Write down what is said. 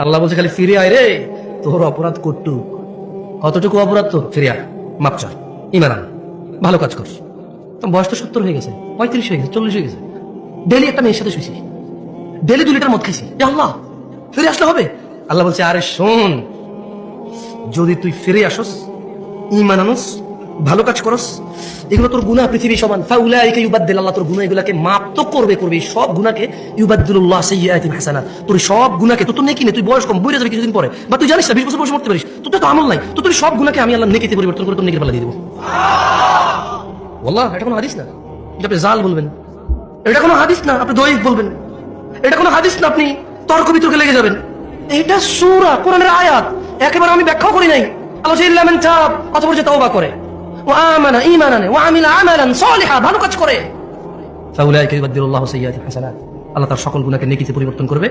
আল্লাহ বলছে খালি ফিরে আয় রে, তোর অপরাধ করটু, কতটুকু অপরাধ তোর, ফিরে আয়, মাপ চার, ইমান আন, ভালো কাজ কর। বয়স তো 70 হয়ে গেছে, 35 হয়ে গেছে, 40 হয়ে গেছে, ডেলি একটা মেয়ের সাথে শুয়েছি, ডেলি 2 লিটার মদ খাইছি, আল্লাহ ফিরে আসলে হবে? আল্লাহ বলছে আরে শোন, যদি তুই ফিরে আসস, ঈমান আনস, ভালো কাজ করস, এগুলো তোর গুনাহ পৃথিবী সমান, ফাউলাইকা ইউবাদদিল, আল্লাহ তোর গুনাহ এগুলাকে মাপ তো করবে, সব গুনাহকে ইউবাদদিলুল্লাহ সাইয়্যাতিহিম হাসানাত, তোর সব গুনাহকে, তোর তো নেকি নেই, তুই বয়স কম, বইরে যাবে কিছুদিন পরে, বা তুই জানিস না 20 বছর বয়সে মরতে পারিস, তোর তো আমল নাই, তোর সব গুনাহকে আমি আল্লাহ নেকিতে পরিবর্তন করে তোর নেকির পাল্লা দিয়ে দেবো। ওয়াল্লাহ, এটা কোনো হাদিস না এটা আপনি জাল বলবেন, এটা কোনো হাদিস না আপনি দঈফ বলবেন, এটা কোনো হাদিস না আপনি তর্ক বিতর্কে লেগে যাবেন, এটা সূরা কোরআনের আয়াত, একেবারে আমি ব্যাখ্যা করি নাই। আল্লাহ ইল্লা মান তাব, অতঃপর যে তওবা করে, ওয়া আমানা ঈমানান ওয়া আমিলা আমালান সালিহা, ভালো কাজ করে, ফাউলাইকা ইউবাদদিলুল্লাহু সাইয়্যাতিহিম হাসানাত, আল্লাহ তার সকল গুনাহকে নেকিতে পরিবর্তন করবে।